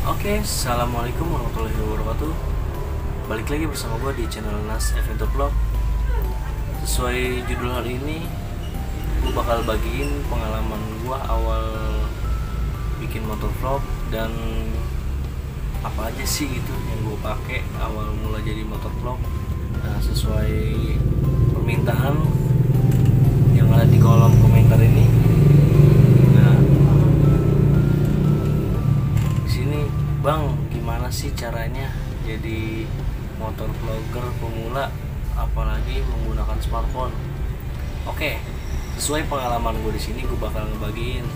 Oke, assalamualaikum warahmatullahi wabarakatuh. Balik lagi bersama gue di channel Nas Evento Vlog. Sesuai judul hari ini, gue bakal bagiin pengalaman gue awal bikin motor vlog dan apa aja sih itu yang gue pakai awal mula jadi motor vlog. Nah, sesuai permintaan yang ada di kolom komentar ini. Nah, di sini, Bang, gimana sih caranya jadi motor vlogger pemula apalagi menggunakan smartphone? Oke, sesuai pengalaman gue di sini, gue bakal ngebagiin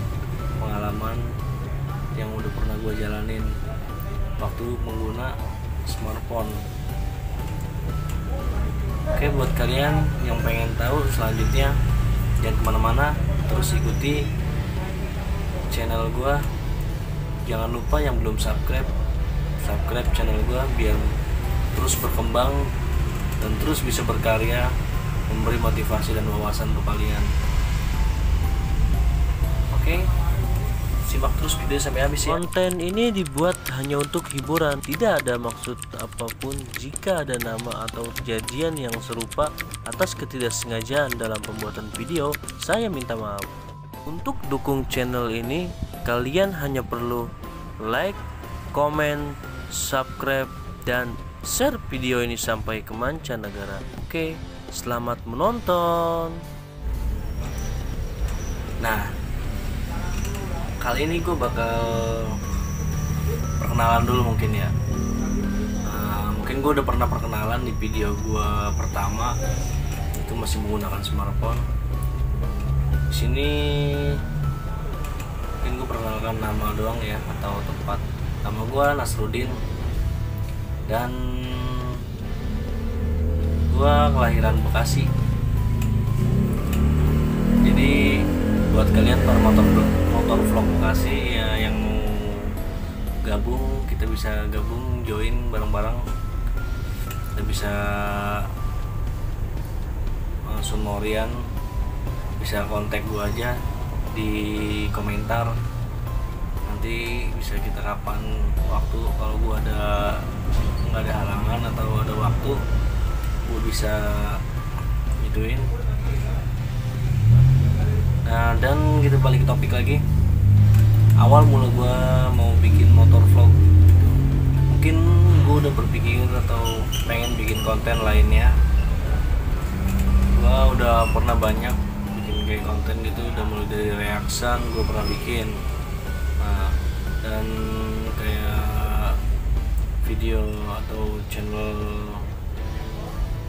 pengalaman yang udah pernah gue jalanin waktu mengguna smartphone. Oke, buat kalian yang pengen tahu selanjutnya, jangan kemana-mana, terus ikuti channel gue. Jangan lupa yang belum subscribe channel gue biar terus berkembang dan terus bisa berkarya, memberi motivasi dan wawasan untuk kalian. Oke, simak terus video sampai habis ya. Konten ini dibuat hanya untuk hiburan, tidak ada maksud apapun. Jika ada nama atau kejadian yang serupa atas ketidaksengajaan dalam pembuatan video, saya minta maaf. Untuk dukung channel ini, kalian hanya perlu like, komen, subscribe, dan share video ini sampai ke mancanegara. Oke, selamat menonton. Nah, kali ini gue bakal perkenalan dulu mungkin ya. Mungkin gue udah pernah perkenalan di video gue pertama, itu masih menggunakan smartphone. Di sini mungkin gue perkenalkan nama doang ya, atau tempat. Nama gue Nasruddin dan gue kelahiran Bekasi. Jadi buat kalian para motor vlog Bekasi ya, yang mau gabung, kita bisa gabung, join bareng-bareng. Kita bisa sumorian, bisa kontak gua aja di komentar. Nanti bisa kita kapan waktu, kalau gua nggak ada halangan atau ada waktu, gua bisa gituin. Nah, dan kita balik ke topik lagi. Awal mula gue mau bikin motor vlog gitu. Mungkin gue udah berpikir atau pengen bikin konten lainnya. Gue udah pernah banyak bikin kayak konten gitu, udah mulai dari reaction gue pernah bikin. Nah, dan kayak video atau channel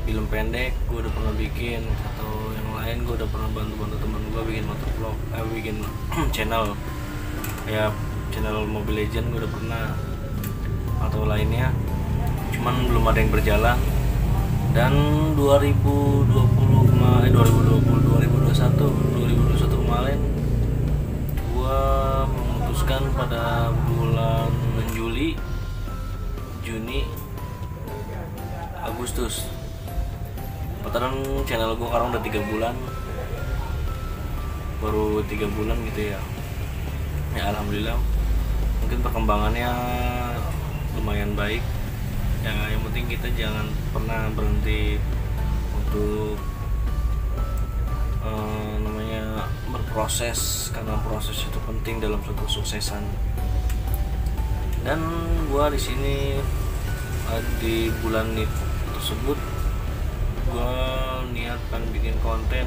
film pendek gue udah pernah bikin, atau yang lain gue udah pernah bantu teman gue bikin motor vlog, bikin channel kayak channel Mobile Legend gue udah pernah, atau lainnya, cuman belum ada yang berjalan. Dan 2021 kemarin gue memutuskan pada bulan Juli, Juni, Agustus. Kebetulan channel gue sekarang udah 3 bulan, baru 3 bulan gitu ya. Ya alhamdulillah, mungkin perkembangannya lumayan baik ya. Yang penting kita jangan pernah berhenti untuk namanya berproses, karena proses itu penting dalam suatu kesuksesan. Dan gua di sini di bulan tersebut gue niat kan bikin konten,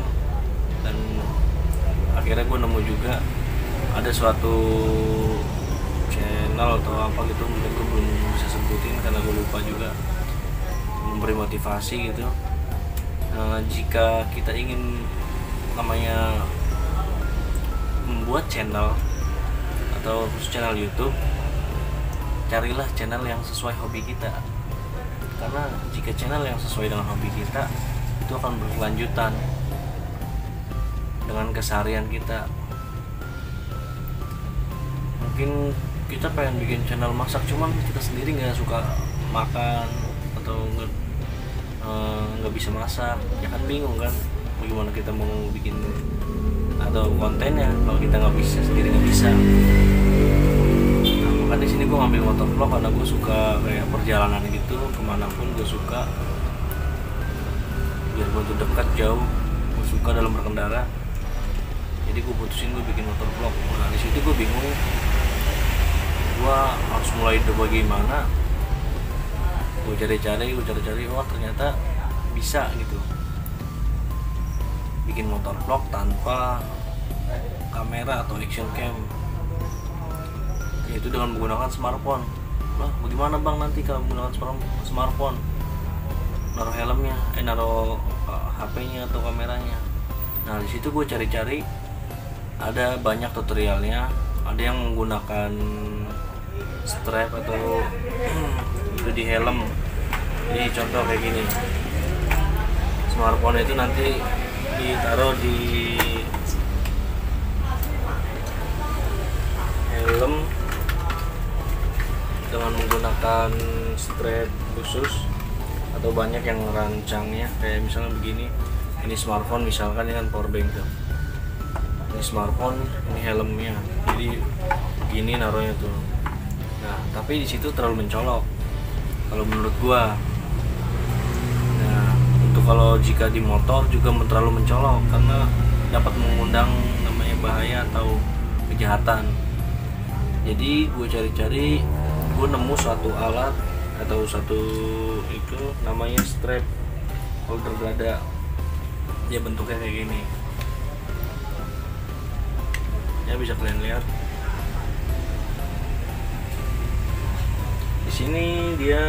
dan akhirnya gue nemu juga ada suatu channel atau apa gitu, mungkin gue belum bisa sebutin karena gue lupa juga, memberi motivasi gitu. Jika kita ingin namanya membuat channel atau channel YouTube, carilah channel yang sesuai hobi kita. Karena jika channel yang sesuai dengan hobi kita, itu akan berkelanjutan dengan keseharian kita. Mungkin kita pengen bikin channel masak, cuman kita sendiri nggak suka makan atau nggak bisa masak, ya kan bingung kan, bagaimana kita mau bikin atau kontennya kalau kita nggak bisa, sendiri nggak bisa. Nah, di sini gue ngambil motor vlog karena gue suka kayak perjalanan gitu, kemanapun gue suka, biar gue tuh dekat jauh, gue suka dalam berkendara. Jadi gue putusin gue bikin motor vlog. Nah di situ gue bingung, gue harus mulai dari bagaimana. Gue cari-cari, wah ternyata bisa gitu bikin motor vlog tanpa kamera atau action cam, yaitu dengan menggunakan smartphone. Wah bagaimana bang nanti kalau menggunakan smartphone, naruh helmnya, naruh HP-nya atau kameranya. Nah di situ gue cari-cari, ada banyak tutorialnya, ada yang menggunakan strap atau itu di helm. Ini contoh kayak gini, smartphone itu nanti ditaruh di helm dengan menggunakan strap khusus, atau banyak yang rancangnya kayak misalnya begini. Ini smartphone misalkan, ini kan power bank tuh, ini smartphone, ini helmnya, jadi begini naruhnya tuh. Nah tapi di situ terlalu mencolok kalau menurut gua. Nah untuk kalau jika di motor juga terlalu mencolok karena dapat mengundang namanya bahaya atau kejahatan. Jadi gue cari-cari, gue nemu suatu alat atau satu itu namanya strap holder dada. Dia bentuknya kayak gini, ya bisa kalian lihat. Di sini dia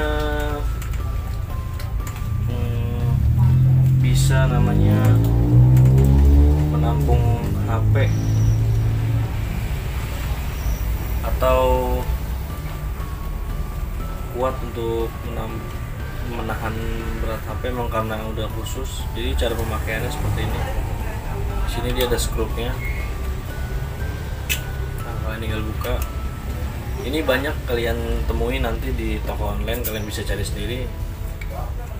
bisa namanya menampung HP atau kuat untuk menahan berat HP, memang karena udah khusus. Jadi cara pemakaiannya seperti ini. Di sini dia ada skrupnya. Nah, kalian tinggal buka. Ini banyak kalian temui nanti di toko online, kalian bisa cari sendiri.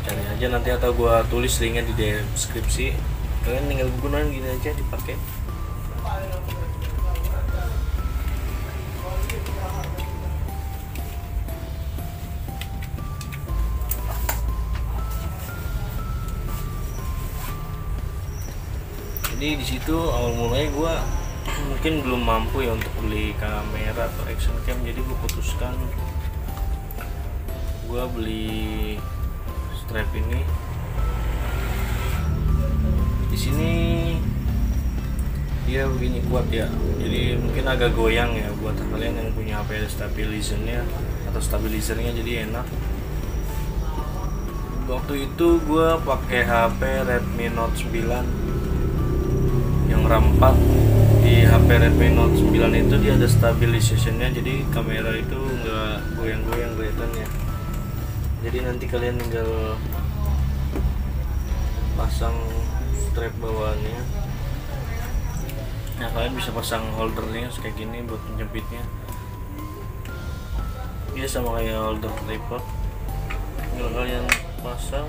Cari aja nanti, atau gua tulis linknya di deskripsi. Kalian tinggal gunain gini aja, dipakai. Jadi di situ awal mulanya gue mungkin belum mampu ya untuk beli kamera atau action cam, jadi gue putuskan gue beli strap ini. Di sini dia begini kuat ya, jadi mungkin agak goyang ya buat kalian yang punya HP stabilizernya atau stabilizernya, jadi enak. Waktu itu gue pakai HP Redmi Note 9 yang RAM 4. Di HP Redmi Note 9 itu dia ada stabilizationnya, jadi kamera itu nggak goyang-goyang kelihatannya. Jadi nanti kalian tinggal pasang strap bawaannya. Nah kalian bisa pasang holdernya kayak gini buat penjepitnya. Dia sama kayak holder tripod, tinggal kalian pasang.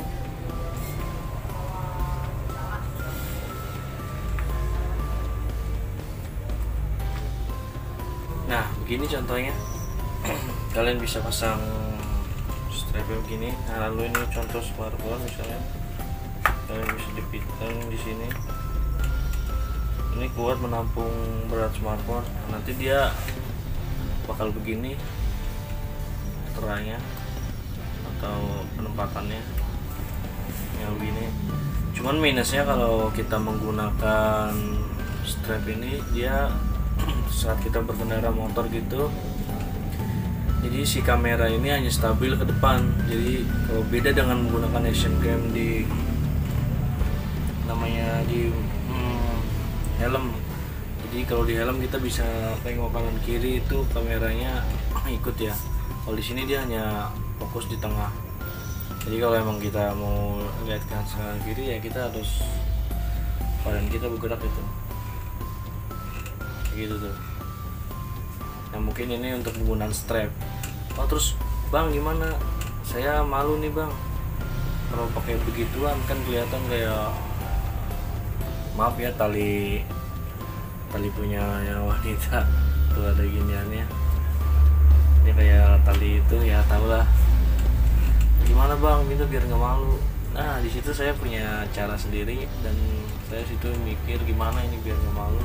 Nah begini contohnya. Kalian bisa pasang strapnya begini. Nah lalu ini contoh smartphone misalnya, kalian bisa jepitkan di sini. Ini kuat menampung berat smartphone. Nanti dia bakal begini teranya atau penempatannya yang begini. Cuman minusnya kalau kita menggunakan strap ini, dia saat kita berkendara motor gitu, jadi si kamera ini hanya stabil ke depan. Jadi kalau beda dengan menggunakan action cam di namanya di helm. Jadi kalau di helm kita bisa tengok kanan kiri, itu kameranya ikut ya. Kalau di sini dia hanya fokus di tengah. Jadi kalau emang kita mau lihat kanan kiri ya kita harus badan kita bergerak itu. Gitu tuh. Nah mungkin ini untuk penggunaan strap. Oh terus bang gimana? Saya malu nih bang, kalau pakai begituan kan kelihatan kayak, maaf ya, tali punya wanita tuh ada giniannya. Ini tali itu ya tau lah gimana bang itu biar nggak malu. Nah di situ saya punya cara sendiri dan saya situ mikir gimana ini biar nggak malu.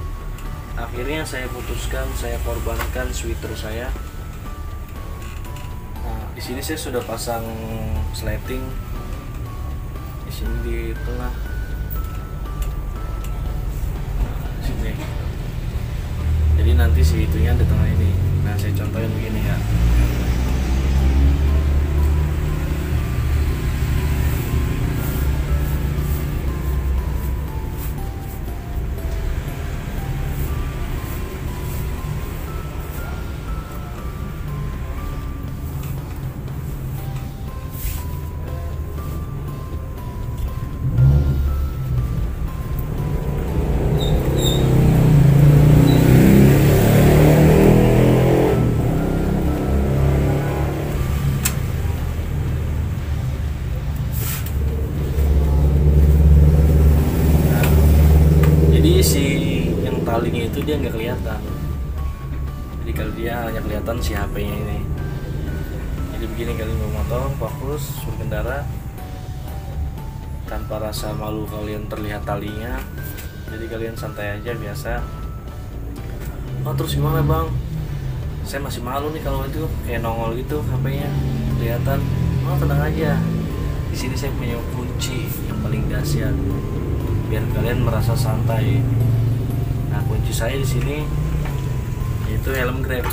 Akhirnya saya putuskan, saya korbankan sweater saya. Nah di sini saya sudah pasang sleting di sini di tengah sini. Jadi nanti si itunya di tengah ini. Nah saya contohin begini ya. Si yang talinya itu dia nggak kelihatan, jadi kalau dia hanya kelihatan si HP-nya ini. Jadi begini kalian bermotor fokus berkendara tanpa rasa malu kalian terlihat talinya, jadi kalian santai aja biasa. Oh terus gimana bang, saya masih malu nih kalau itu kayak nongol gitu HP-nya kelihatan. Oh tenang aja, di sini saya punya kunci yang paling dahsyat biar kalian merasa santai. Nah kunci saya di sini itu helm Grab.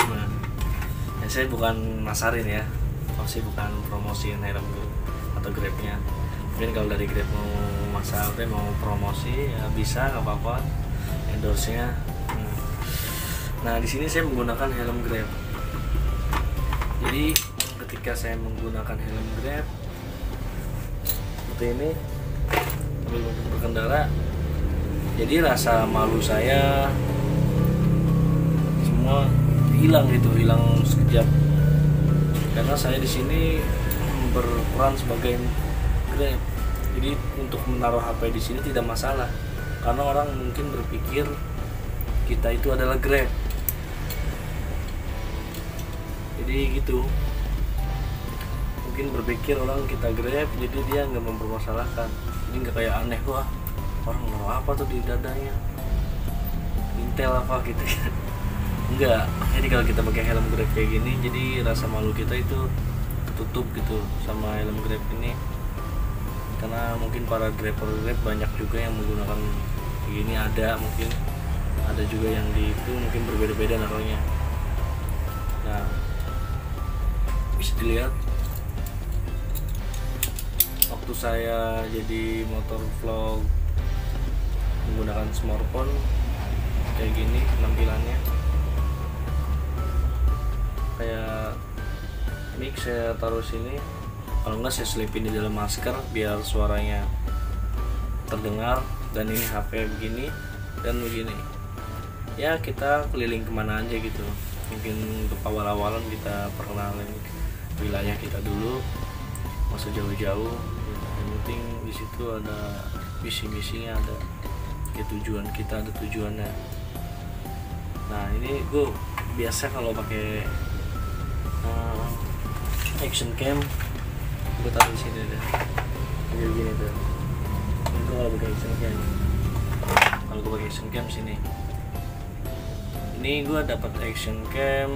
Nah, ya saya bukan masarin ya, pasti bukan promosiin helm atau Grabnya. Mungkin kalau dari Grab mau masarin, mau promosi ya bisa, nggak apa-apa endorse-nya. Nah di sini saya menggunakan helm Grab. Jadi ketika saya menggunakan helm Grab seperti ini berkendara, jadi rasa malu saya semua hilang gitu, hilang sekejap karena saya di sini berperan sebagai Grab. Jadi untuk menaruh HP di sini tidak masalah karena orang mungkin berpikir kita itu adalah Grab, jadi gitu. Mungkin berpikir orang kita Grab, jadi dia nggak mempermasalahkan, jadi nggak kayak aneh, wah orang naruh apa tuh di dadanya, Intel apa gitu ya. Enggak, jadi kalau kita pakai helm Grab kayak gini, jadi rasa malu kita itu tutup gitu sama helm Grab ini. Karena mungkin para driver Grab banyak juga yang menggunakan ini, ada juga yang di itu mungkin berbeda-beda naruhnya. Nah bisa dilihat waktu saya jadi motor vlog menggunakan smartphone kayak gini tampilannya. Kayak mic saya taruh sini, kalau enggak saya selipin di dalam masker biar suaranya terdengar. Dan ini HP begini dan begini ya, kita keliling kemana aja gitu. Mungkin untuk awal-awalan kita perkenalin wilayah kita dulu, masa jauh-jauh. Yang penting di situ ada misi-misinya, ada ya tujuan kita, ada tujuannya. Nah ini gue biasa kalau pakai action cam gue taruh di sini deh, kayak gini tuh. Ini gue kalau pakai action cam, kalau gue pakai action cam sini. Ini gue dapat action cam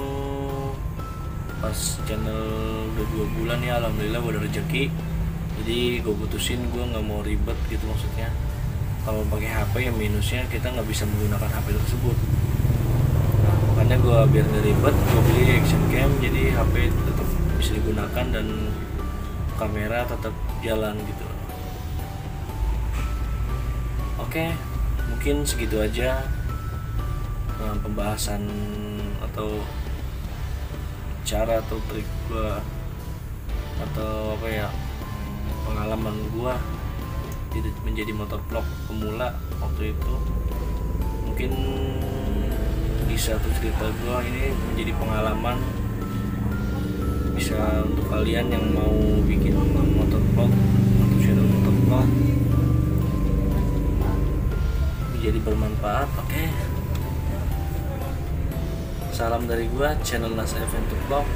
pas channel udah 2 bulan ya, alhamdulillah gue ada rezeki. Jadi gue putusin gue nggak mau ribet gitu, maksudnya kalau pakai HP yang minusnya kita nggak bisa menggunakan HP tersebut. Nah, makanya gue biar nggak ribet gue beli action cam, jadi HP tetap bisa digunakan dan kamera tetap jalan gitu. Oke, mungkin segitu aja pembahasan atau cara atau trik gua atau apa ya, pengalaman gua menjadi motor vlog pemula waktu itu. Mungkin di satu cerita gua ini menjadi pengalaman, bisa untuk kalian yang mau bikin motor vlog atau channel motor vlog menjadi bermanfaat. Oke. Salam dari gua, channel Nas Adventure Vlog.